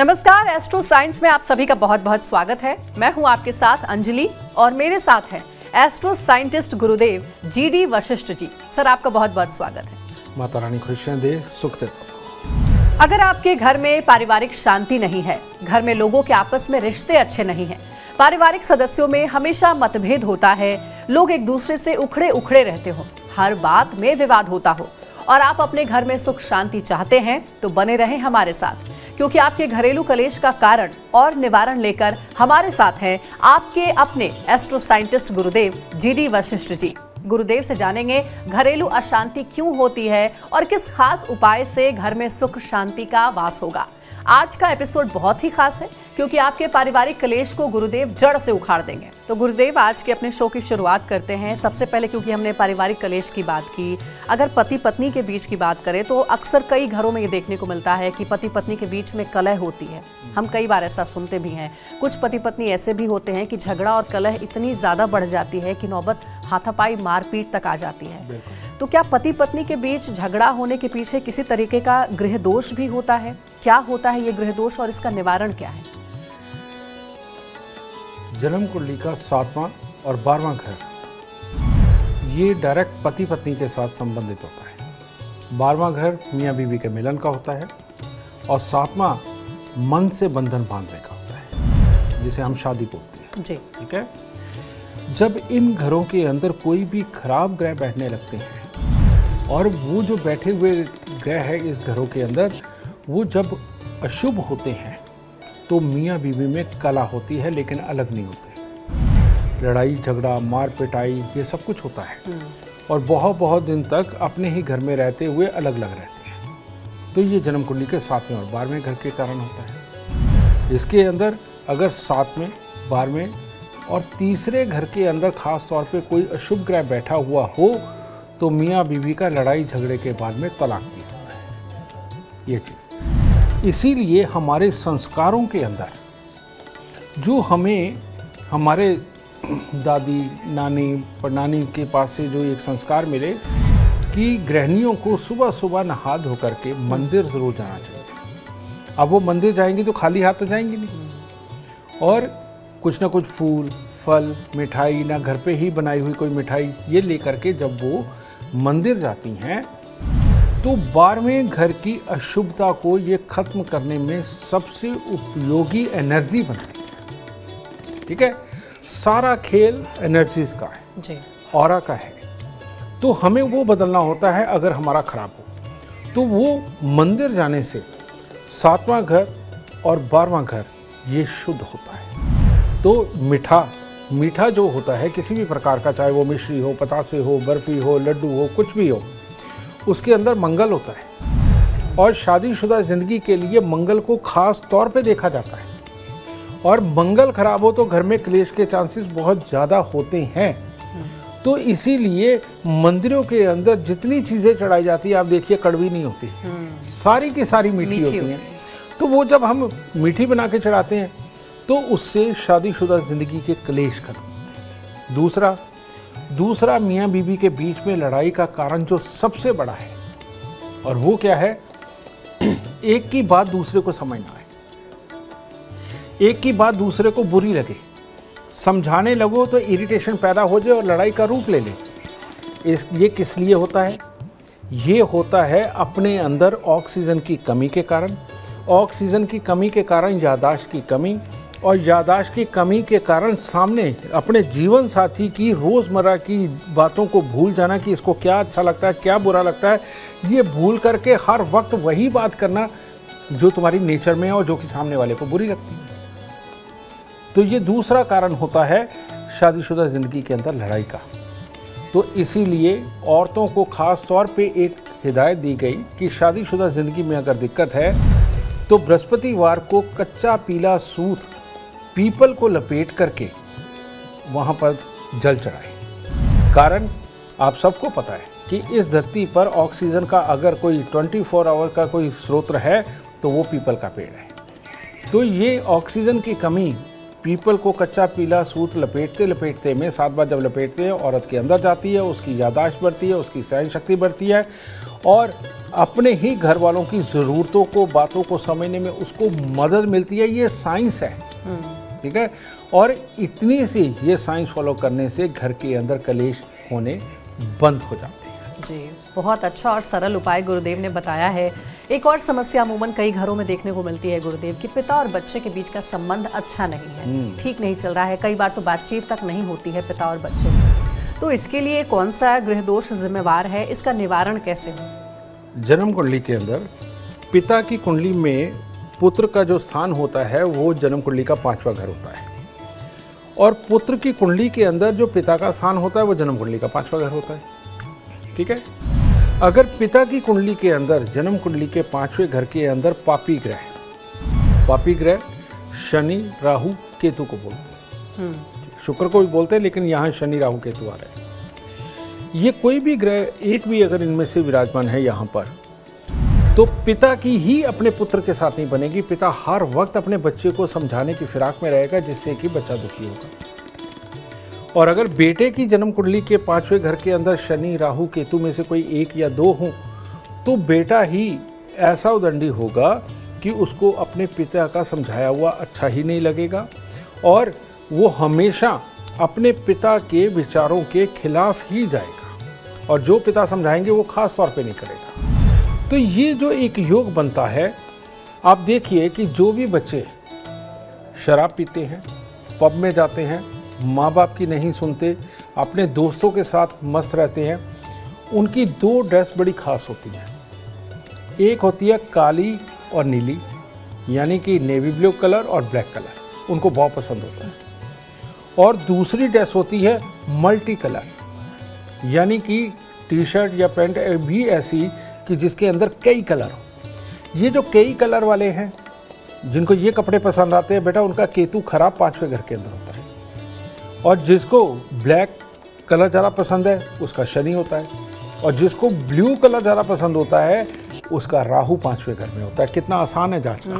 नमस्कार, astro science में आप सभी का बहुत बहुत स्वागत है। मैं हूं आपके साथ अंजलि और मेरे साथ हैं एस्ट्रो साइंटिस्ट गुरुदेव जीडी वशिष्ठ जी। सर, आपका बहुत बहुत स्वागत है। माता रानी खुशियां दे, सुख दे। अगर आपके घर में पारिवारिक शांति नहीं है, घर में लोगों के आपस में रिश्ते अच्छे नहीं हैं, पारिवारिक सदस्यों में हमेशा मतभेद होता है, लोग एक दूसरे से उखड़े उखड़े रहते हो, हर बात में विवाद होता हो और आप अपने घर में सुख शांति चाहते हैं, तो बने रहें हमारे साथ, क्योंकि आपके घरेलू कलेश का कारण और निवारण लेकर हमारे साथ हैं आपके अपने एस्ट्रो साइंटिस्ट गुरुदेव जीडी वशिष्ठ जी। गुरुदेव से जानेंगे घरेलू अशांति क्यों होती है और किस खास उपाय से घर में सुख शांति का वास होगा। आज का एपिसोड बहुत ही खास है क्योंकि आपके पारिवारिक कलेश को गुरुदेव जड़ से उखाड़ देंगे। तो गुरुदेव, आज के अपने शो की शुरुआत करते हैं। सबसे पहले, क्योंकि हमने पारिवारिक कलेश की बात की, अगर पति पत्नी के बीच की बात करें तो अक्सर कई घरों में ये देखने को मिलता है कि पति पत्नी के बीच में कलह होती है। हम कई बार ऐसा सुनते भी हैं। कुछ पति पत्नी ऐसे भी होते हैं कि झगड़ा और कलह इतनी ज़्यादा बढ़ जाती है कि नौबत हाथापाई मारपीट तक आ जाती है। तो क्या पति पत्नी के बीच झगड़ा होने के पीछे किसी तरीके का गृह दोष भी होता है? क्या होता है ये गृह दोष और इसका निवारण क्या है? जन्म कुंडली का 7वां और 12वां घर, ये डायरेक्ट पति पत्नी के साथ संबंधित होता है। 12वां घर मियाँ बीवी के मिलन का होता है और 7वां मन से बंधन बांधने का होता है, जिसे हम शादी बोलते हैं जी। ठीक है। जब इन घरों के अंदर कोई भी खराब ग्रह बैठने लगते हैं और वो जो बैठे हुए ग्रह है इस घरों के अंदर, वो जब अशुभ होते हैं तो मियाँ बीवी में कला होती है, लेकिन अलग नहीं होते। लड़ाई झगड़ा मार पिटाई ये सब कुछ होता है और बहुत बहुत दिन तक अपने ही घर में रहते हुए अलग अलग रहते हैं। तो ये जन्म कुंडली के 7वें और 12वें घर के कारण होता है। इसके अंदर अगर 7वें 12वें और तीसरे घर के अंदर खास तौर पे कोई अशुभ ग्रह बैठा हुआ हो तो मियाँ बीवी का लड़ाई झगड़े के बाद में तलाक भी होता है। ये चीज़ इसीलिए हमारे संस्कारों के अंदर जो हमें हमारे दादी नानी परनानी के पास से जो एक संस्कार मिले कि गृहिणियों को सुबह सुबह नहा धो करके मंदिर ज़रूर जाना चाहिए। अब वो मंदिर जाएंगी तो खाली हाथ तो जाएंगी नहीं, और कुछ ना कुछ फूल फल मिठाई, ना घर पे ही बनाई हुई कोई मिठाई, ये लेकर के जब वो मंदिर जाती हैं तो 12वें घर की अशुभता को ये खत्म करने में सबसे उपयोगी एनर्जी बनती है। ठीक है। सारा खेल एनर्जीज का है जी, ऑरा का है। तो हमें वो बदलना होता है अगर हमारा खराब हो। तो वो मंदिर जाने से 7वां घर और 12वां घर ये शुद्ध होता है। तो मीठा जो होता है किसी भी प्रकार का, चाहे वो मिश्री हो, पतासे हो, बर्फी हो, लड्डू हो, कुछ भी हो, उसके अंदर मंगल होता है और शादीशुदा ज़िंदगी के लिए मंगल को खास तौर पे देखा जाता है। और मंगल खराब हो तो घर में क्लेश के चांसेस बहुत ज़्यादा होते हैं। तो इसीलिए मंदिरों के अंदर जितनी चीज़ें चढ़ाई जाती है, आप देखिए कड़वी नहीं होती, सारी की सारी मीठी होती हैं। तो वो जब हम मीठी बना के चढ़ाते हैं तो उससे शादीशुदा ज़िंदगी के क्लेश खत्म। दूसरा मियाँ बीवी के बीच में लड़ाई का कारण जो सबसे बड़ा है, और वो क्या है, एक की बात दूसरे को समझ ना आए, एक की बात दूसरे को बुरी लगे, समझाने लगो तो इरिटेशन पैदा हो जाए और लड़ाई का रूप ले ले। ये किस लिए होता है? ये होता है अपने अंदर ऑक्सीजन की कमी के कारण। ऑक्सीजन की कमी के कारण याददाश्त की कमी, और याददाश्त की कमी के कारण सामने अपने जीवन साथी की रोज़मर्रा की बातों को भूल जाना कि इसको क्या अच्छा लगता है क्या बुरा लगता है, ये भूल करके हर वक्त वही बात करना जो तुम्हारी नेचर में है और जो कि सामने वाले को बुरी लगती है। तो ये दूसरा कारण होता है शादीशुदा ज़िंदगी के अंदर लड़ाई का। तो इसीलिए औरतों को ख़ास तौर पे एक हिदायत दी गई कि शादीशुदा ज़िंदगी में अगर दिक्कत है तो बृहस्पतिवार को कच्चा पीला सूत पीपल को लपेट करके वहाँ पर जल चढ़ाएं। कारण आप सबको पता है कि इस धरती पर ऑक्सीजन का अगर कोई 24 आवर का कोई स्रोत है तो वो पीपल का पेड़ है। तो ये ऑक्सीजन की कमी, पीपल को कच्चा पीला सूत लपेटते लपेटते में 7 बार जब लपेटते हैं, औरत के अंदर जाती है, उसकी याददाश्त बढ़ती है, उसकी सहन शक्ति बढ़ती है और अपने ही घर वालों की ज़रूरतों को, बातों को समझने में उसको मदद मिलती है। ये साइंस है, ठीक है। और इतनी सी ये साइंस फॉलो करने से घर के अंदर कलेश होने बंद हो जाते हैं। जी, बहुत अच्छा और सरल उपाय गुरुदेव ने बताया है। एक और समस्या अमूमन कई घरों में देखने को मिलती है गुरुदेव कि पिता और बच्चे के बीच का संबंध अच्छा नहीं है, ठीक नहीं चल रहा है। कई बार तो बातचीत तक नहीं होती है पिता और बच्चे की। तो इसके लिए कौन सा गृह दोष जिम्मेवार है, इसका निवारण कैसे हो? जन्म कुंडली के अंदर पिता की कुंडली में पुत्र का जो स्थान होता है वो जन्म कुंडली का 5वां घर होता है, और पुत्र की कुंडली के अंदर जो पिता का स्थान होता है वो जन्म कुंडली का 5वां घर होता है, ठीक है। अगर पिता की कुंडली के अंदर जन्म कुंडली के 5वें घर के अंदर पापी ग्रह शनि, राहु, केतु को बोलते हैं, शुक्र को भी बोलते हैं, लेकिन यहाँ शनि, राहु, केतु आ रहे हैं। ये कोई भी ग्रह एक भी अगर इनमें से विराजमान है यहाँ पर, तो पिता की ही अपने पुत्र के साथ नहीं बनेगी। पिता हर वक्त अपने बच्चे को समझाने की फिराक में रहेगा, जिससे कि बच्चा दुखी होगा। और अगर बेटे की जन्म कुंडली के 5वें घर के अंदर शनि, राहु, केतु में से कोई 1 या 2 हों, तो बेटा ही ऐसा उदंडी होगा कि उसको अपने पिता का समझाया हुआ अच्छा ही नहीं लगेगा, और वो हमेशा अपने पिता के विचारों के खिलाफ ही जाएगा, और जो पिता समझाएंगे वो खास तौर पे नहीं करेगा। तो ये जो एक योग बनता है, आप देखिए कि जो भी बच्चे शराब पीते हैं, पब में जाते हैं, माँ बाप की नहीं सुनते, अपने दोस्तों के साथ मस्त रहते हैं, उनकी 2 ड्रेस बड़ी खास होती हैं। एक होती है काली और नीली, यानी कि नेवी ब्लू कलर और ब्लैक कलर, उनको बहुत पसंद होता है। और दूसरी ड्रेस होती है मल्टी कलर, यानी कि टी शर्ट या पैंट भी ऐसी कि जिसके अंदर कई कलर हो। ये जो कई कलर वाले हैं, जिनको ये कपड़े पसंद आते हैं, बेटा उनका केतु खराब 5वें घर के अंदर होता है। और जिसको ब्लैक कलर ज़्यादा पसंद है उसका शनि होता है, और जिसको ब्लू कलर ज़्यादा पसंद होता है उसका राहु 5वें घर में होता है। कितना आसान है जांचना।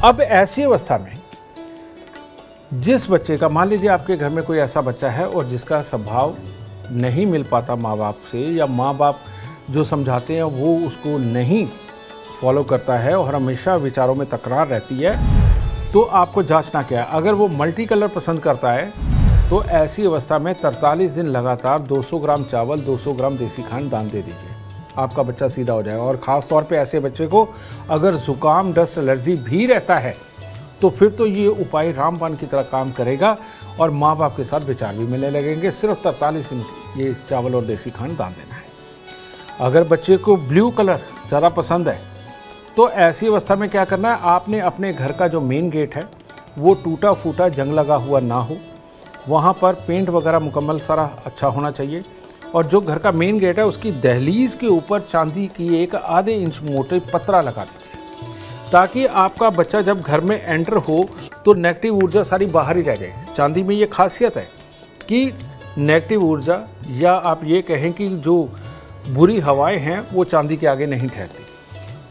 अब ऐसी अवस्था में जिस बच्चे का, मान लीजिए आपके घर में कोई ऐसा बच्चा है और जिसका स्वभाव नहीं मिल पाता माँ बाप से, या माँ बाप जो समझाते हैं वो उसको नहीं फॉलो करता है और हमेशा विचारों में तकरार रहती है, तो आपको जांचना क्या है। अगर वो मल्टी कलर पसंद करता है तो ऐसी अवस्था में 43 दिन लगातार 200 ग्राम चावल, 200 ग्राम देसी खांड दान दे दीजिए, आपका बच्चा सीधा हो जाएगा। और ख़ास तौर पे ऐसे बच्चे को अगर ज़ुकाम, डस्ट, एलर्जी भी रहता है तो फिर तो ये उपाय रामबाण की तरह काम करेगा, और माँ बाप के साथ विचार भी मिलने लगेंगे। सिर्फ 43 दिन ये चावल और देसी खांड दान देना है। अगर बच्चे को ब्लू कलर ज़्यादा पसंद है तो ऐसी अवस्था में क्या करना है, आपने अपने घर का जो मेन गेट है वो टूटा फूटा, जंग लगा हुआ ना हो, वहाँ पर पेंट वगैरह मुकम्मल सारा अच्छा होना चाहिए। और जो घर का मेन गेट है उसकी दहलीज के ऊपर चांदी की एक आधे इंच मोटे पतरा लगा दीजिए, ताकि आपका बच्चा जब घर में एंटर हो तो नेगेटिव ऊर्जा सारी बाहर ही रह जाए। चांदी में ये खासियत है कि नेगेटिव ऊर्जा, या आप ये कहें कि जो बुरी हवाएं हैं वो चांदी के आगे नहीं ठहरती।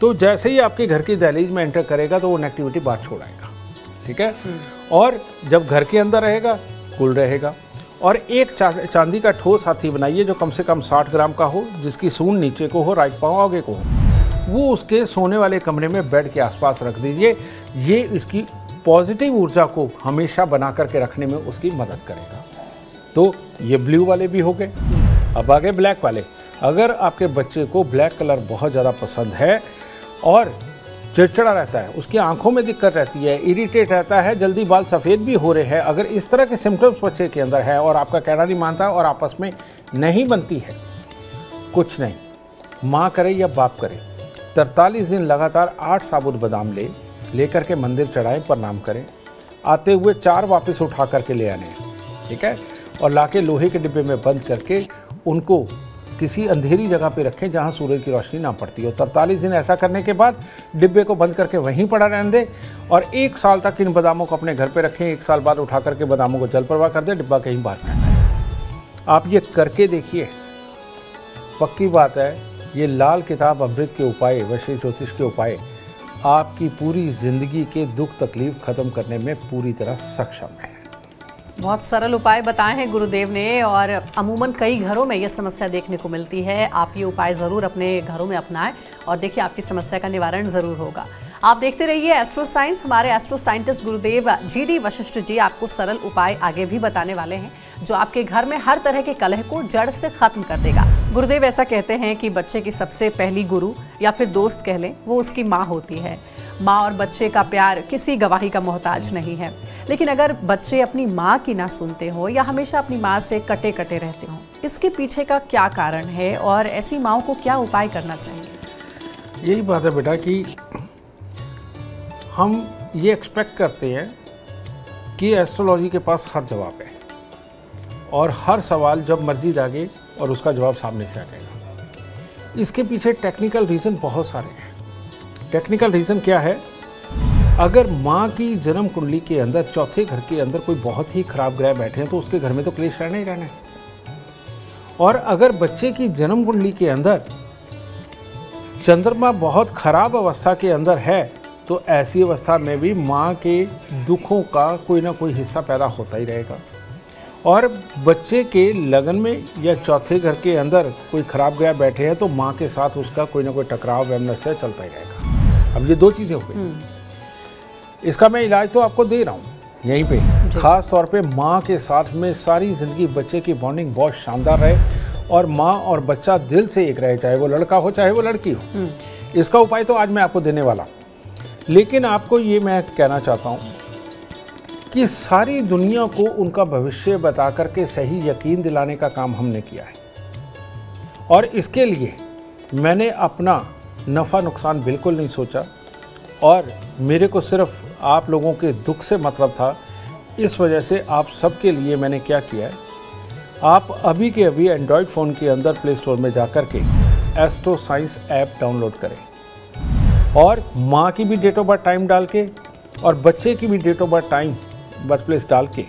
तो जैसे ही आपके घर की दहलीज में एंटर करेगा तो वो नेगेटिविटी बाहर छोड़ाएगा, ठीक है। और जब घर के अंदर रहेगा कूल रहेगा। और एक चांदी का ठोस हाथी बनाइए जो कम से कम 60 ग्राम का हो, जिसकी सूंड नीचे को हो, राइट पाँव आगे को हो, वो उसके सोने वाले कमरे में बेड के आसपास रख दीजिए। ये इसकी पॉजिटिव ऊर्जा को हमेशा बना करके रखने में उसकी मदद करेगा। तो ये ब्लू वाले भी हो गए। अब आगे ब्लैक वाले। अगर आपके बच्चे को ब्लैक कलर बहुत ज़्यादा पसंद है और चिड़चिड़ा रहता है, उसकी आंखों में दिक्कत रहती है, इरिटेट रहता है, जल्दी बाल सफ़ेद भी हो रहे हैं, अगर इस तरह के सिम्टम्स बच्चे के अंदर है और आपका कहना नहीं मानता और आपस में नहीं बनती है, कुछ नहीं, माँ करे या बाप करे, 43 दिन लगातार 8 साबुत बादाम लेकर के मंदिर चढ़ाएं, प्रणाम करें, आते हुए 4 वापस उठा करके ले आने, ठीक है, और लाके लोहे के डिब्बे में बंद करके उनको किसी अंधेरी जगह पे रखें जहां सूरज की रोशनी ना पड़ती हो। 43 दिन ऐसा करने के बाद डिब्बे को बंद करके वहीं पड़ा रहने दें और 1 साल तक इन बादामों को अपने घर पे रखें। 1 साल बाद उठा करके बादामों को जल प्रवाह कर दें, डिब्बा कहीं बाहर फेंक दें। आप ये करके देखिए, पक्की बात है, ये लाल किताब अमृत के उपाय, वशी ज्योतिष के उपाय आपकी पूरी ज़िंदगी के दुख तकलीफ ख़त्म करने में पूरी तरह सक्षम है। बहुत सरल उपाय बताए हैं गुरुदेव ने और अमूमन कई घरों में ये समस्या देखने को मिलती है। आप ये उपाय ज़रूर अपने घरों में अपनाएं और देखिए आपकी समस्या का निवारण ज़रूर होगा। आप देखते रहिए एस्ट्रो साइंस। हमारे एस्ट्रो साइंटिस्ट गुरुदेव GD वशिष्ठ जी आपको सरल उपाय आगे भी बताने वाले हैं जो आपके घर में हर तरह के कलह को जड़ से खत्म कर देगा। गुरुदेव ऐसा कहते हैं कि बच्चे की सबसे पहली गुरु या फिर दोस्त कह लें वो उसकी माँ होती है। माँ और बच्चे का प्यार किसी गवाही का मोहताज नहीं है। लेकिन अगर बच्चे अपनी माँ की ना सुनते हो या हमेशा अपनी माँ से कटे कटे रहते हो, इसके पीछे का क्या कारण है और ऐसी माँओं को क्या उपाय करना चाहिए? यही बात है बेटा कि हम ये एक्सपेक्ट करते हैं कि एस्ट्रोलॉजी के पास हर जवाब है और हर सवाल जब मर्जी दागे और उसका जवाब सामने से आ जाएगा। इसके पीछे टेक्निकल रीज़न बहुत सारे हैं। टेक्निकल रीज़न क्या है? अगर माँ की जन्म कुंडली के अंदर चौथे घर के अंदर कोई बहुत ही खराब ग्रह बैठे हैं तो उसके घर में तो क्लेश रहना ही रहना है। और अगर बच्चे की जन्म कुंडली के अंदर चंद्रमा बहुत खराब अवस्था के अंदर है तो ऐसी अवस्था में भी माँ के दुखों का कोई ना कोई हिस्सा पैदा होता ही रहेगा। और बच्चे के लगन में या चौथे घर के अंदर कोई खराब ग्रह बैठे हैं तो माँ के साथ उसका कोई ना कोई टकराव वैमनस्य चलता ही रहेगा। अब ये दो चीज़ें हो गई। इसका मैं इलाज तो आपको दे रहा हूँ यहीं पे। खास तौर पे माँ के साथ में सारी ज़िंदगी बच्चे की बॉन्डिंग बहुत शानदार रहे और माँ और बच्चा दिल से एक रहे, चाहे वो लड़का हो चाहे वो लड़की हो। इसका उपाय तो आज मैं आपको देने वाला हूँ। लेकिन आपको ये मैं कहना चाहता हूँ कि सारी दुनिया को उनका भविष्य बता करके सही यकीन दिलाने का काम हमने किया है और इसके लिए मैंने अपना नफ़ा नुकसान बिल्कुल नहीं सोचा और मेरे को सिर्फ आप लोगों के दुख से मतलब था। इस वजह से आप सबके लिए मैंने क्या किया है, आप अभी के अभी एंड्रॉयड फ़ोन के अंदर प्ले स्टोर में जा कर के एस्ट्रो साइंस ऐप डाउनलोड करें और माँ की भी डेट ऑफ बर्थ टाइम डाल के और बच्चे की भी date of birth time birth place डाल के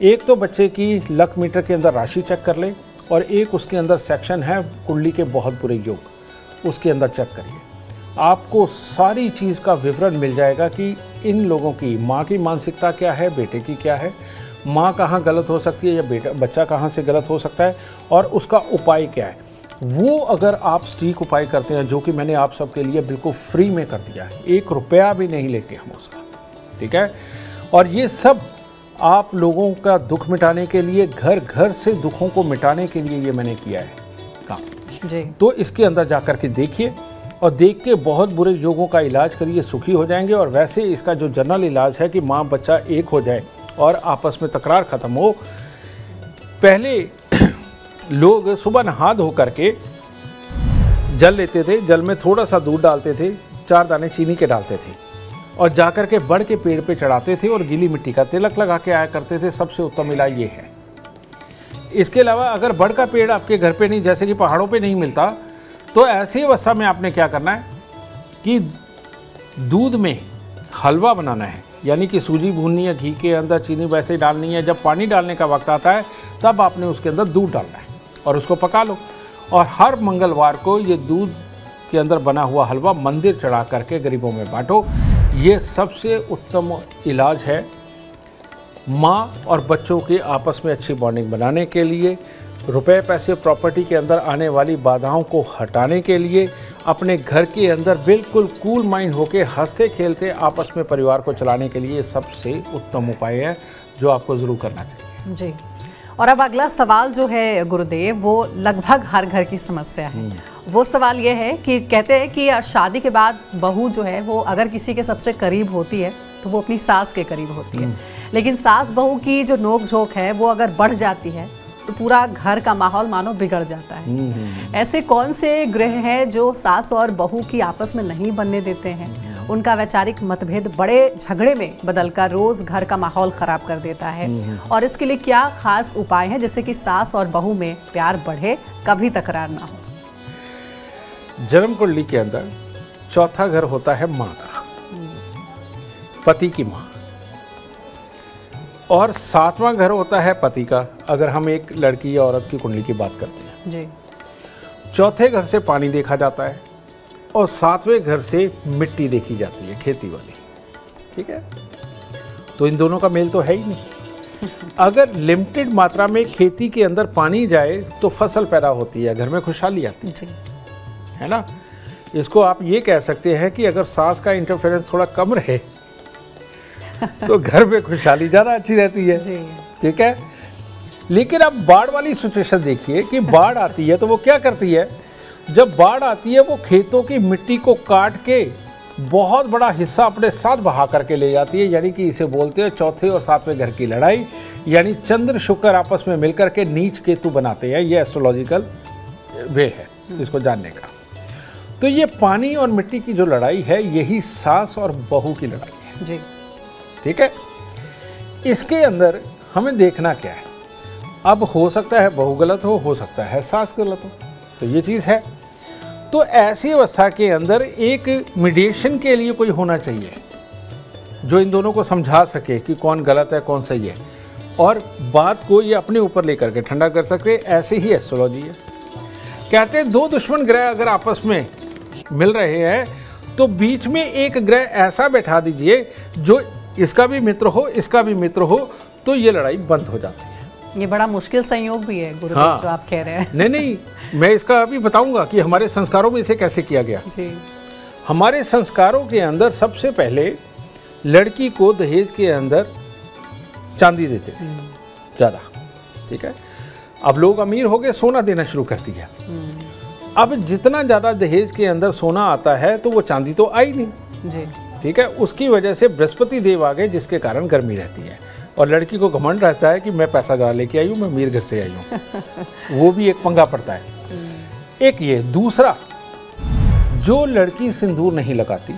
एक तो बच्चे की लक मीटर के अंदर राशि चेक कर ले और एक उसके अंदर सेक्शन है कुंडली के बहुत बुरे योग, उसके अंदर चेक करिए। आपको सारी चीज़ का विवरण मिल जाएगा कि इन लोगों की माँ की मानसिकता क्या है, बेटे की क्या है, माँ कहाँ गलत हो सकती है या बच्चा कहाँ से गलत हो सकता है और उसका उपाय क्या है। वो अगर आप सटीक उपाय करते हैं जो कि मैंने आप सबके लिए बिल्कुल फ्री में कर दिया है, 1 रुपया भी नहीं लेके हम उसका, ठीक है। और ये सब आप लोगों का दुख मिटाने के लिए, घर घर से दुखों को मिटाने के लिए ये मैंने किया है काम जी। तो इसके अंदर जाकर के देखिए और देख के बहुत बुरे योगों का इलाज करिए, सुखी हो जाएंगे। और वैसे इसका जो जनरल इलाज है कि माँ बच्चा एक हो जाए और आपस में तकरार ख़त्म हो। पहले लोग सुबह नहा धो करके जल लेते थे, जल में थोड़ा सा दूध डालते थे, 4 दाने चीनी के डालते थे और जाकर के बड़ के पेड़ पे चढ़ाते थे और गीली मिट्टी का तिलक लगा के आया करते थे। सबसे उत्तम इलाज ये है। इसके अलावा अगर बड़ का पेड़ आपके घर पे नहीं, जैसे कि पहाड़ों पे नहीं मिलता, तो ऐसी अवस्था में आपने क्या करना है कि दूध में हलवा बनाना है, यानी कि सूजी भूननी है, घी के अंदर चीनी वैसे ही डालनी है। जब पानी डालने का वक्त आता है तब आपने उसके अंदर दूध डालना है और उसको पका लो। और हर मंगलवार को ये दूध के अंदर बना हुआ हलवा मंदिर चढ़ा करके गरीबों में बांटो। ये सबसे उत्तम इलाज है माँ और बच्चों के आपस में अच्छी बॉन्डिंग बनाने के लिए, रुपए पैसे प्रॉपर्टी के अंदर आने वाली बाधाओं को हटाने के लिए, अपने घर के अंदर बिल्कुल कूल माइंड होके हंसते खेलते आपस में परिवार को चलाने के लिए सबसे उत्तम उपाय है जो आपको ज़रूर करना चाहिए जी। और अब अगला सवाल जो है गुरुदेव, वो लगभग हर घर की समस्या है। वो सवाल ये है कि कहते हैं कि शादी के बाद बहू जो है वो अगर किसी के सबसे करीब होती है तो वो अपनी सास के करीब होती है, लेकिन सास बहू की जो नोक झोंक है वो अगर बढ़ जाती है तो पूरा घर का माहौल मानो बिगड़ जाता है। ऐसे कौन से ग्रह हैं जो सास और बहू की आपस में नहीं बनने देते हैं? उनका वैचारिक मतभेद बड़े झगड़े में बदलकर रोज घर का माहौल खराब कर देता है, और इसके लिए क्या खास उपाय हैं जिससे कि सास और बहू में प्यार बढ़े, कभी तकरार ना हो? जन्म कुंडली के अंदर चौथा घर होता है माँ का, पति की माँ, और 7वां घर होता है पति का, अगर हम एक लड़की या औरत की कुंडली की बात करते हैं जी। चौथे घर से पानी देखा जाता है और 7वें घर से मिट्टी देखी जाती है, खेती वाली, ठीक है। तो इन दोनों का मेल तो है ही नहीं। अगर लिमिटेड मात्रा में खेती के अंदर पानी जाए तो फसल पैदा होती है, घर में खुशहाली आती है ना। इसको आप ये कह सकते हैं कि अगर सास का इंटरफेरेंस थोड़ा कम रहे तो घर में खुशहाली ज़्यादा अच्छी रहती है, ठीक है। लेकिन अब बाढ़ वाली सिचुएशन देखिए कि बाढ़ आती है तो वो क्या करती है, जब बाढ़ आती है वो खेतों की मिट्टी को काट के बहुत बड़ा हिस्सा अपने साथ बहा करके ले जाती है, यानी कि इसे बोलते हैं चौथे और सातवें घर की लड़ाई, यानी चंद्र शुक्र आपस में मिलकर के नीच केतु बनाते हैं। ये एस्ट्रोलॉजिकल वे है इसको जानने का। तो ये पानी और मिट्टी की जो लड़ाई है यही सास और बहू की लड़ाई है जी, ठीक है। इसके अंदर हमें देखना क्या है, अब हो सकता है बहू गलत हो सकता है सास गलत हो, तो ये चीज़ है। तो ऐसी अवस्था के अंदर एक मीडिएशन के लिए कोई होना चाहिए जो इन दोनों को समझा सके कि कौन गलत है कौन सही है, और बात को ये अपने ऊपर लेकर के ठंडा कर सके। ऐसे ही एस्ट्रोलॉजी है। कहते हैं दो दुश्मन ग्रह अगर आपस में मिल रहे हैं तो बीच में एक ग्रह ऐसा बैठा दीजिए जो इसका भी मित्र हो इसका भी मित्र हो, तो ये लड़ाई बंद हो जाती है। ये बड़ा मुश्किल संयोग भी है गुरुदेव, हाँ, जो आप कह रहे हैं। नहीं, मैं इसका अभी बताऊंगा कि हमारे संस्कारों में इसे कैसे किया गया जी। हमारे संस्कारों के अंदर सबसे पहले लड़की को दहेज के अंदर चांदी देते थे ज़्यादा, ठीक है। अब लोग अमीर हो गए, सोना देना शुरू कर दिया। अब जितना ज़्यादा दहेज के अंदर सोना आता है तो वो चांदी तो आई नहीं जी, ठीक है। उसकी वजह से बृहस्पति देव आ गए, जिसके कारण गर्मी रहती है, और लड़की को घमंड रहता है कि मैं पैसा गा लेके आई हूँ, मैं अमीर घर से आई हूँ। वो भी एक पंगा पड़ता है। एक ये, दूसरा, जो लड़की सिंदूर नहीं लगाती,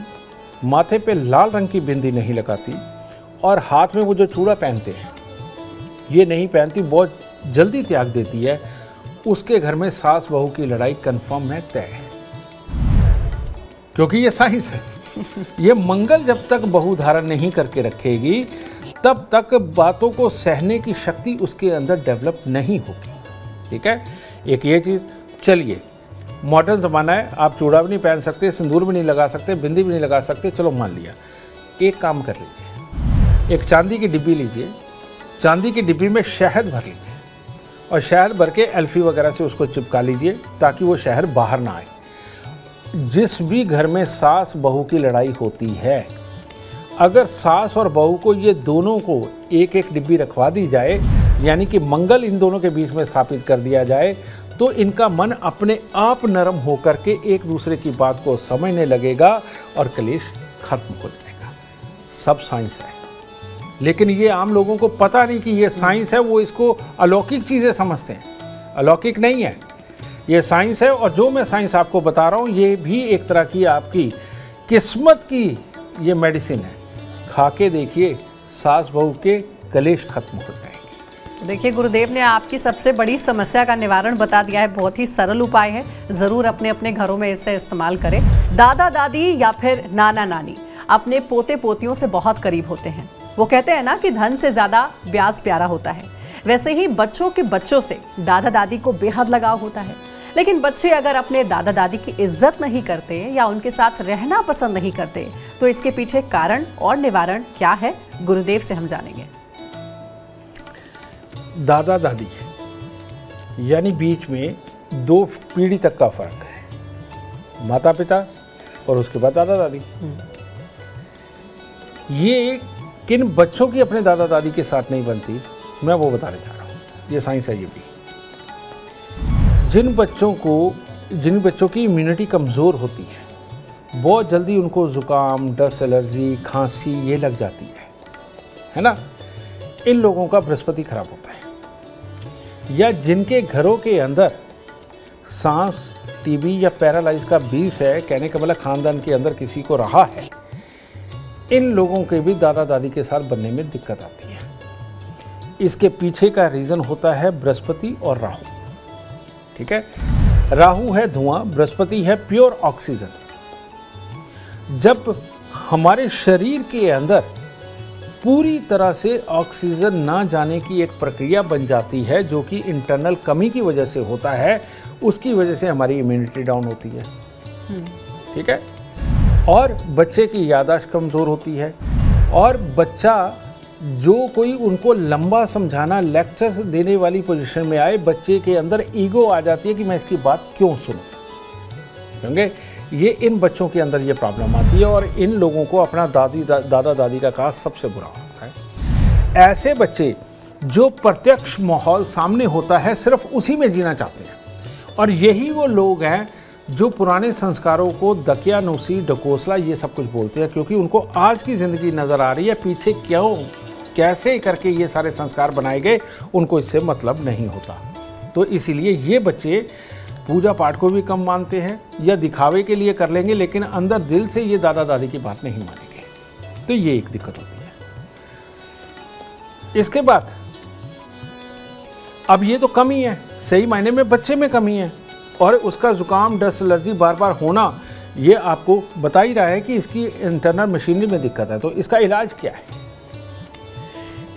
माथे पे लाल रंग की बिंदी नहीं लगाती, और हाथ में वो जो चूड़ा पहनते हैं ये नहीं पहनती, बहुत जल्दी त्याग देती है, उसके घर में सास बहू की लड़ाई कंफर्म है, तय है, क्योंकि ये साइंस है। ये मंगल जब तक बहू धारण नहीं करके रखेगी तब तक बातों को सहने की शक्ति उसके अंदर डेवलप नहीं होगी, ठीक है। एक ये चीज़। चलिए, मॉडर्न ज़माना है, आप चूड़ा भी नहीं पहन सकते, सिंदूर भी नहीं लगा सकते, बिंदी भी नहीं लगा सकते, चलो मान लिया। एक काम कर लीजिए, एक चांदी की डिब्बी लीजिए, चांदी की डिब्बी में शहद भर लीजिए, और शहद भर के एल्फी वगैरह से उसको चिपका लीजिए ताकि वो शहद बाहर ना आए। जिस भी घर में सास बहू की लड़ाई होती है, अगर सास और बहू को ये दोनों को एक एक डिब्बी रखवा दी जाए, यानी कि मंगल इन दोनों के बीच में स्थापित कर दिया जाए, तो इनका मन अपने आप नरम होकर के एक दूसरे की बात को समझने लगेगा और कलेश खत्म हो जाएगा। सब साइंस है, लेकिन ये आम लोगों को पता नहीं कि ये साइंस है, वो इसको अलौकिक चीज़ें समझते हैं। अलौकिक नहीं है, ये साइंस है। और जो मैं साइंस आपको बता रहा हूँ ये भी एक तरह की आपकी किस्मत की ये मेडिसिन है। खा के देखिए, सास बहू के कलेश खत्म हो जाएंगे। देखिए, गुरुदेव ने आपकी सबसे बड़ी समस्या का निवारण बता दिया है। बहुत ही सरल उपाय है, ज़रूर अपने अपने घरों में इसे इस्तेमाल करें। दादा दादी या फिर नाना नानी अपने पोते पोतियों से बहुत करीब होते हैं। वो कहते हैं ना कि धन से ज़्यादा ब्याज प्यारा होता है। वैसे ही बच्चों के बच्चों से दादा दादी को बेहद लगाव होता है। लेकिन बच्चे अगर अपने दादा दादी की इज्जत नहीं करते या उनके साथ रहना पसंद नहीं करते, तो इसके पीछे कारण और निवारण क्या है, गुरुदेव से हम जानेंगे। दादा दादी यानी बीच में दो पीढ़ी तक का फर्क है, माता पिता और उसके बाद दादा दादी। ये किन बच्चों की अपने दादा दादी के साथ नहीं बनती, मैं वो बताने जा रहा हूँ। ये साइंस है। ये भी जिन बच्चों की इम्यूनिटी कमज़ोर होती है, बहुत जल्दी उनको ज़ुकाम, डस्ट एलर्जी, खांसी ये लग जाती है ना। इन लोगों का बृहस्पति खराब होता है। या जिनके घरों के अंदर सांस, टीबी या पैरालाइज का बीज है, कहने का मतलब खानदान के अंदर किसी को रहा है, इन लोगों के भी दादा दादी के साथ बनने में दिक्कत आती है। इसके पीछे का रीज़न होता है बृहस्पति और राहु, ठीक है। राहु है धुआं, बृहस्पति है प्योर ऑक्सीजन। जब हमारे शरीर के अंदर पूरी तरह से ऑक्सीजन ना जाने की एक प्रक्रिया बन जाती है, जो कि इंटरनल कमी की वजह से होता है, उसकी वजह से हमारी इम्यूनिटी डाउन होती है, ठीक है। और बच्चे की याददाश्त कमज़ोर होती है, और बच्चा जो कोई उनको लंबा समझाना, लेक्चर्स देने वाली पोजीशन में आए, बच्चे के अंदर ईगो आ जाती है कि मैं इसकी बात क्यों सुनूं। समझे? ये इन बच्चों के अंदर ये प्रॉब्लम आती है और इन लोगों को अपना दादा दादी का कहा सबसे बुरा होता है। ऐसे बच्चे जो प्रत्यक्ष माहौल सामने होता है सिर्फ उसी में जीना चाहते हैं, और यही वो लोग हैं जो पुराने संस्कारों को दकियानूसी, ढकोसला ये सब कुछ बोलते हैं, क्योंकि उनको आज की ज़िंदगी नज़र आ रही है, पीछे क्यों कैसे करके ये सारे संस्कार बनाए गए उनको इससे मतलब नहीं होता। तो इसीलिए ये बच्चे पूजा पाठ को भी कम मानते हैं या दिखावे के लिए कर लेंगे, लेकिन अंदर दिल से ये दादा दादी की बात नहीं मानेंगे। तो ये एक दिक्कत होती है। इसके बाद अब ये तो कमी है, सही मायने में बच्चे में कमी है, और उसका जुकाम, डस्ट एलर्जी बार बार होना ये आपको बता ही रहा है कि इसकी इंटरनल मशीनरी में दिक्कत है। तो इसका इलाज क्या है?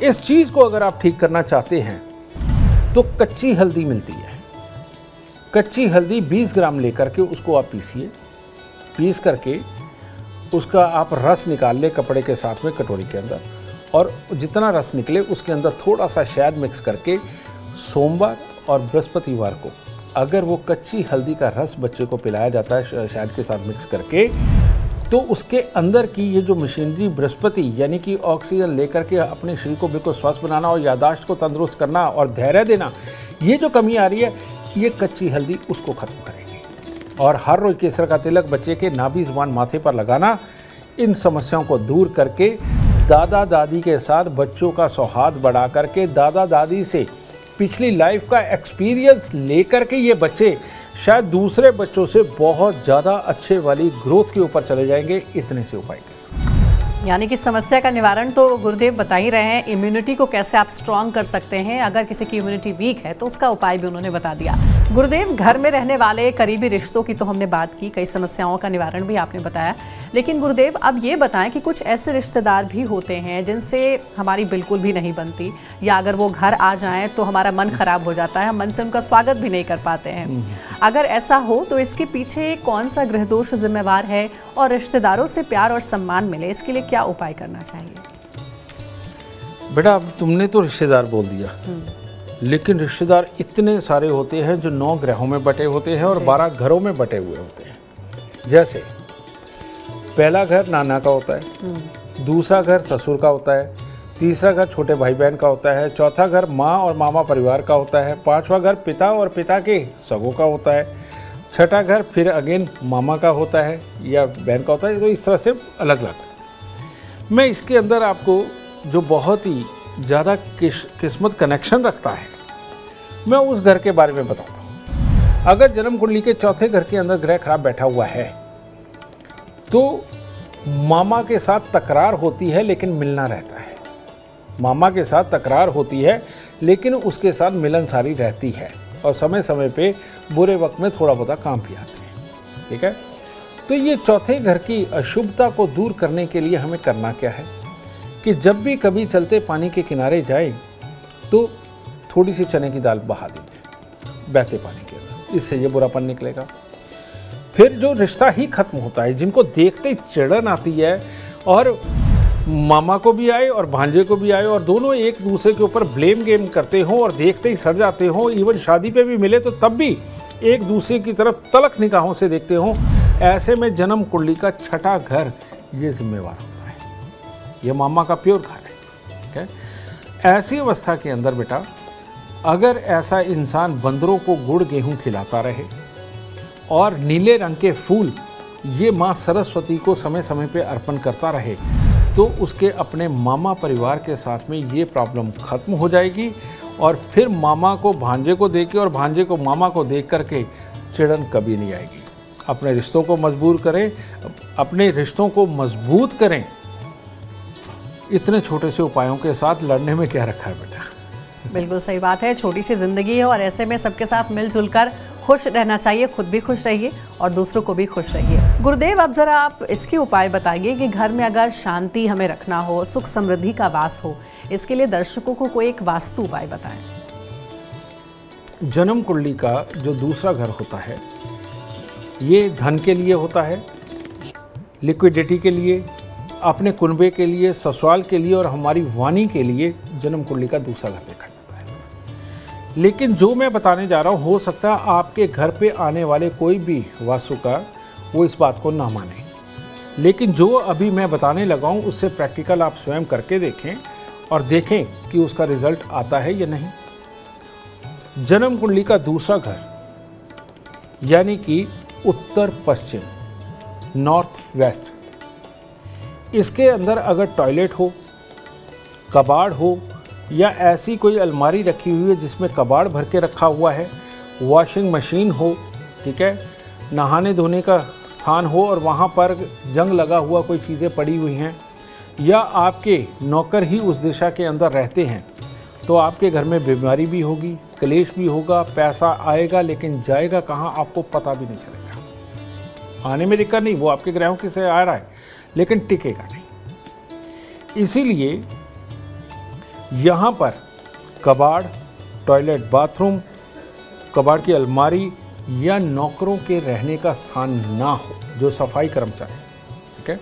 इस चीज़ को अगर आप ठीक करना चाहते हैं तो कच्ची हल्दी मिलती है। कच्ची हल्दी 20 ग्राम लेकर के उसको आप पीसिए, पीस करके उसका आप रस निकाल लें कपड़े के साथ में कटोरी के अंदर, और जितना रस निकले उसके अंदर थोड़ा सा शहद मिक्स करके सोमवार और बृहस्पतिवार को अगर वो कच्ची हल्दी का रस बच्चे को पिलाया जाता है शहद के साथ मिक्स करके, तो उसके अंदर की ये जो मशीनरी बृहस्पति यानी कि ऑक्सीजन लेकर के अपने शरीर को बिल्कुल स्वस्थ बनाना और यादाश्त को तंदुरुस्त करना और धैर्य देना, ये जो कमी आ रही है ये कच्ची हल्दी उसको ख़त्म करेगी। और हर रोज़ केसर का तिलक बच्चे के नाभि ज़ुबान माथे पर लगाना इन समस्याओं को दूर करके दादा दादी के साथ बच्चों का सौहार्द बढ़ा करके दादा दादी से पिछली लाइफ का एक्सपीरियंस लेकर के ये बच्चे शायद दूसरे बच्चों से बहुत ज़्यादा अच्छे वाली ग्रोथ के ऊपर चले जाएंगे इतने से उपाय के साथ। यानी कि समस्या का निवारण तो गुरुदेव बता ही रहे हैं, इम्यूनिटी को कैसे आप स्ट्रांग कर सकते हैं, अगर किसी की इम्यूनिटी वीक है तो उसका उपाय भी उन्होंने बता दिया। गुरुदेव, घर में रहने वाले करीबी रिश्तों की तो हमने बात की, कई समस्याओं का निवारण भी आपने बताया, लेकिन गुरुदेव अब ये बताएं कि कुछ ऐसे रिश्तेदार भी होते हैं जिनसे हमारी बिल्कुल भी नहीं बनती, या अगर वो घर आ जाएं तो हमारा मन खराब हो जाता है, हम मन से उनका स्वागत भी नहीं कर पाते हैं। अगर ऐसा हो तो इसके पीछे कौन सा ग्रह दोष जिम्मेवार है, और रिश्तेदारों से प्यार और सम्मान मिले इसके लिए क्या उपाय करना चाहिए? बेटा अब तुमने तो रिश्तेदार बोल दिया, लेकिन रिश्तेदार इतने सारे होते हैं जो 9 ग्रहों में बटे होते हैं और 12 घरों में बटे हुए होते हैं। जैसे पहला घर नाना का होता है, दूसरा घर ससुर का होता है, तीसरा घर छोटे भाई बहन का होता है, चौथा घर माँ और मामा परिवार का होता है, पांचवा घर पिता और पिता के सगों का होता है, छठा घर फिर अगेन मामा का होता है या बहन का होता है। तो इस तरह से अलग अलग। मैं इसके अंदर आपको जो बहुत ही ज़्यादा किस्मत कनेक्शन रखता है मैं उस घर के बारे में बताता हूँ। अगर जन्म कुंडली के चौथे घर के अंदर ग्रह खराब बैठा हुआ है तो मामा के साथ तकरार होती है लेकिन मिलना रहता है। मामा के साथ तकरार होती है लेकिन उसके साथ मिलनसारी रहती है, और समय समय पे बुरे वक्त में थोड़ा बहुत काम भी आते हैं। ठीक है, तो ये चौथे घर की अशुभता को दूर करने के लिए हमें करना क्या है कि जब भी कभी चलते पानी के किनारे जाए तो थोड़ी सी चने की दाल बहा दीजिए बहते पानी के अंदर, इससे ये बुरापन निकलेगा। फिर जो रिश्ता ही खत्म होता है, जिनको देखते ही चिड़न आती है और मामा को भी आए और भांजे को भी आए और दोनों एक दूसरे के ऊपर ब्लेम गेम करते हों और देखते ही सड़ जाते हों, इवन शादी पे भी मिले तो तब भी एक दूसरे की तरफ तलक निगाहों से देखते हों, ऐसे में जन्म कुंडली का छठा घर ये जिम्मेवार होता है। ये मामा का प्योर घर है। ठीक है, ऐसी अवस्था के अंदर बेटा अगर ऐसा इंसान बंदरों को गुड़ गेहूं खिलाता रहे और नीले रंग के फूल ये माँ सरस्वती को समय समय पे अर्पण करता रहे तो उसके अपने मामा परिवार के साथ में ये प्रॉब्लम खत्म हो जाएगी, और फिर मामा को भांजे को देख के और भांजे को मामा को देख करके चिड़न कभी नहीं आएगी। अपने रिश्तों को मजबूत करें, अपने रिश्तों को मजबूत करें। इतने छोटे से उपायों के साथ लड़ने में क्या रखा है बेटा। बिल्कुल सही बात है, छोटी सी जिंदगी है और ऐसे में सबके साथ मिलजुल कर खुश रहना चाहिए, खुद भी खुश रहिए और दूसरों को भी खुश रहिए। गुरुदेव अब जरा आप इसके उपाय बताइए कि घर में अगर शांति हमें रखना हो, सुख समृद्धि का वास हो, इसके लिए दर्शकों को कोई एक वास्तु उपाय बताएं। जन्म कुंडली का जो दूसरा घर होता है ये धन के लिए होता है, लिक्विडिटी के लिए, अपने कुनबे के लिए, ससुराल के लिए और हमारी वाणी के लिए जन्म कुंडली का दूसरा घर देखा जाता है। लेकिन जो मैं बताने जा रहा हूँ, हो सकता है आपके घर पे आने वाले कोई भी वास्तुकार वो इस बात को ना माने, लेकिन जो अभी मैं बताने लगा हूँ उससे प्रैक्टिकल आप स्वयं करके देखें और देखें कि उसका रिजल्ट आता है या नहीं। जन्म कुंडली का दूसरा घर यानी कि उत्तर पश्चिम, नॉर्थ वेस्ट, इसके अंदर अगर टॉयलेट हो, कबाड़ हो या ऐसी कोई अलमारी रखी हुई है जिसमें कबाड़ भर के रखा हुआ है, वॉशिंग मशीन हो, ठीक है, नहाने धोने का स्थान हो और वहाँ पर जंग लगा हुआ कोई चीज़ें पड़ी हुई हैं, या आपके नौकर ही उस दिशा के अंदर रहते हैं, तो आपके घर में बीमारी भी होगी, क्लेश भी होगा, पैसा आएगा लेकिन जाएगा कहाँ आपको पता भी नहीं चलेगा। आने में दिक्कत नहीं, वो आपके ग्रहों के से आ रहा है लेकिन टिकेगा नहीं। इसीलिए यहाँ पर कबाड़, टॉयलेट, बाथरूम, कबाड़ की अलमारी या नौकरों के रहने का स्थान ना हो, जो सफाई कर्मचारी, ठीक है।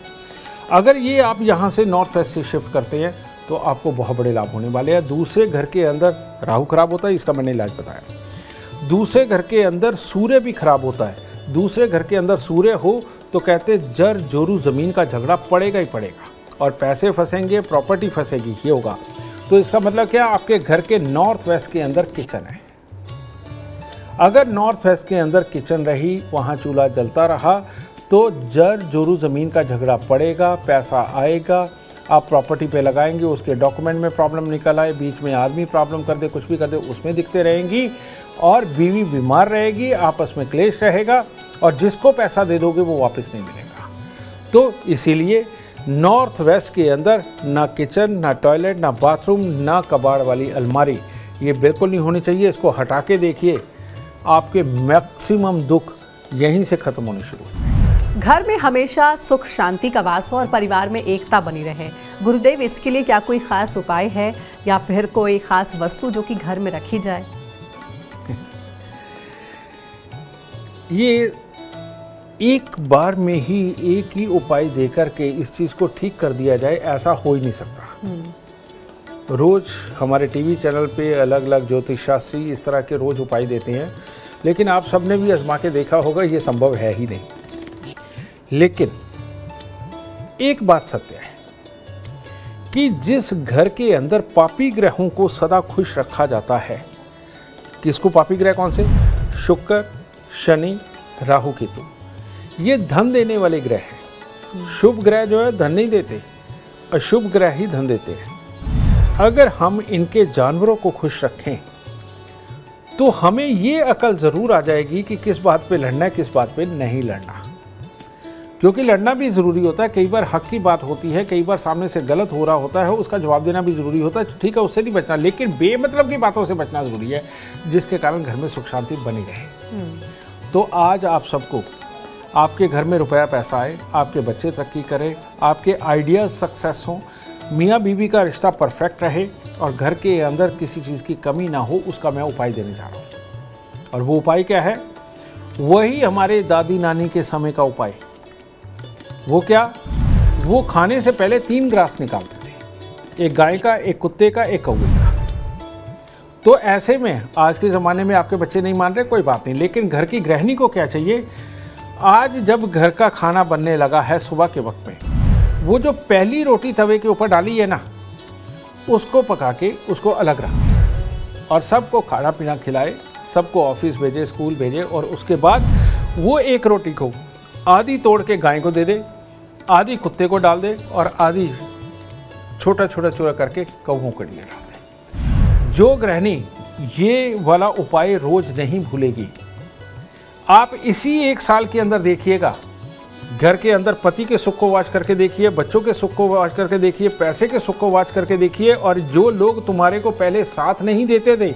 अगर ये आप यहाँ से नॉर्थ वेस्ट से शिफ्ट करते हैं तो आपको बहुत बड़े लाभ होने वाले हैं। दूसरे घर के अंदर राहु खराब होता है, इसका मैंने इलाज बताया। दूसरे घर के अंदर सूर्य भी खराब होता है। दूसरे घर के अंदर सूर्य हो तो कहते जर जोरू ज़मीन का झगड़ा पड़ेगा ही पड़ेगा और पैसे फंसेंगे, प्रॉपर्टी फंसेगी, ये होगा। तो इसका मतलब क्या, आपके घर के नॉर्थ वेस्ट के अंदर किचन है। अगर नॉर्थ वेस्ट के अंदर किचन रही, वहाँ चूल्हा जलता रहा, तो जर जोरू ज़मीन का झगड़ा पड़ेगा, पैसा आएगा, आप प्रॉपर्टी पे लगाएंगे, उसके डॉक्यूमेंट में प्रॉब्लम निकल आए, बीच में आदमी प्रॉब्लम कर दे, कुछ भी कर दे, उसमें दिखते रहेंगी और बीवी बीमार रहेगी, आपस में क्लेश रहेगा और जिसको पैसा दे दोगे वो वापस नहीं मिलेगा। तो इसीलिए नॉर्थ वेस्ट के अंदर ना किचन, ना टॉयलेट, ना बाथरूम, ना कबाड़ वाली अलमारी, ये बिल्कुल नहीं होनी चाहिए। इसको हटा के देखिए, आपके मैक्सिमम दुख यहीं से खत्म होने शुरू हो। घर में हमेशा सुख शांति का वास हो और परिवार में एकता बनी रहे, गुरुदेव इसके लिए क्या कोई खास उपाय है या फिर कोई खास वस्तु जो कि घर में रखी जाए? ये एक बार में ही एक ही उपाय देकर के इस चीज़ को ठीक कर दिया जाए, ऐसा हो ही नहीं सकता। रोज हमारे टीवी चैनल पे अलग अलग ज्योतिष शास्त्री इस तरह के रोज उपाय देते हैं, लेकिन आप सबने भी आजमा के देखा होगा ये संभव है ही नहीं। लेकिन एक बात सत्य है कि जिस घर के अंदर पापी ग्रहों को सदा खुश रखा जाता है, किसको पापी ग्रह कौन से? शुक्र, शनि, राहु, केतु, ये धन देने वाले ग्रह हैं। शुभ ग्रह जो है धन नहीं देते, अशुभ ग्रह ही धन देते हैं। अगर हम इनके जानवरों को खुश रखें तो हमें ये अकल ज़रूर आ जाएगी कि किस बात पे लड़ना है, किस बात पे नहीं लड़ना, क्योंकि लड़ना भी ज़रूरी होता है। कई बार हक की बात होती है, कई बार सामने से गलत हो रहा होता है, उसका जवाब देना भी ज़रूरी होता है, ठीक है, उससे नहीं बचना, लेकिन बेमतलब की बातों से बचना ज़रूरी है, जिसके कारण घर में सुख शांति बनी रहे। तो आज आप सबको, आपके घर में रुपया पैसा आए, आपके बच्चे तरक्की करें, आपके आइडियाज़ सक्सेस हों, मियाँ बीवी का रिश्ता परफेक्ट रहे और घर के अंदर किसी चीज़ की कमी ना हो, उसका मैं उपाय देने जा रहा हूँ। और वो उपाय क्या है? वही हमारे दादी नानी के समय का उपाय। वो क्या? वो खाने से पहले 3 ग्रास निकालते थे, एक गाय का, एक कुत्ते का, एक कौवे का। तो ऐसे में आज के ज़माने में आपके बच्चे नहीं मान रहे, कोई बात नहीं, लेकिन घर की गृहिणी को क्या चाहिए? आज जब घर का खाना बनने लगा है सुबह के वक्त में, वो जो पहली रोटी तवे के ऊपर डाली है ना, उसको पका के उसको अलग रख दें और सबको खाना पीना खिलाए, सबको ऑफिस भेजे, स्कूल भेजे, और उसके बाद वो एक रोटी को आधी तोड़ के गाय को दे दे, आधी कुत्ते को डाल दे और आधी छोटा छोटा चूरा करके कौवों के लिए डाल दे। जो गृहिणी ये वाला उपाय रोज नहीं भूलेगी, आप इसी 1 साल के अंदर देखिएगा, घर के अंदर पति के सुख को वाच करके देखिए, बच्चों के सुख को वाच करके देखिए, पैसे के सुख को वाच करके देखिए, और जो लोग तुम्हारे को पहले साथ नहीं देते थे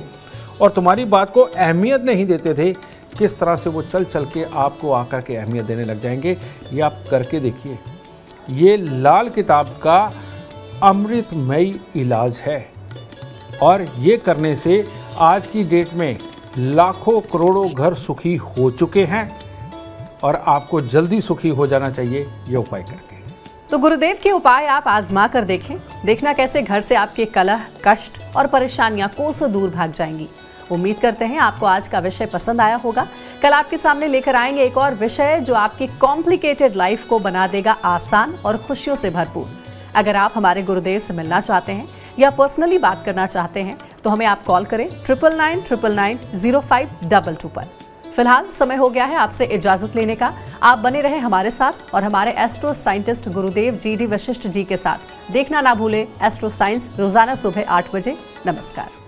और तुम्हारी बात को अहमियत नहीं देते थे, किस तरह से वो चल चल के आपको आकर के अहमियत देने लग जाएंगे। ये आप करके देखिए। ये लाल किताब का अमृतमयी इलाज है और ये करने से आज की डेट में लाखों करोड़ों घर सुखी हो चुके हैं और आपको जल्दी सुखी हो जाना चाहिए ये उपाय करके। तो गुरुदेव के उपाय आप आजमा कर देखें, देखना कैसे घर से आपके कलह, कष्ट और परेशानियां कोसों दूर भाग जाएंगी। उम्मीद करते हैं आपको आज का विषय पसंद आया होगा। कल आपके सामने लेकर आएंगे एक और विषय जो आपकी कॉम्प्लिकेटेड लाइफ को बना देगा आसान और खुशियों से भरपूर। अगर आप हमारे गुरुदेव से मिलना चाहते हैं या पर्सनली बात करना चाहते हैं तो हमें आप कॉल करें 9999990522 पर। फिलहाल समय हो गया है आपसे इजाजत लेने का। आप बने रहे हमारे साथ और हमारे एस्ट्रो साइंटिस्ट गुरुदेव GD वशिष्ठ जी के साथ। देखना ना भूले एस्ट्रो साइंस रोजाना सुबह 8 बजे। नमस्कार।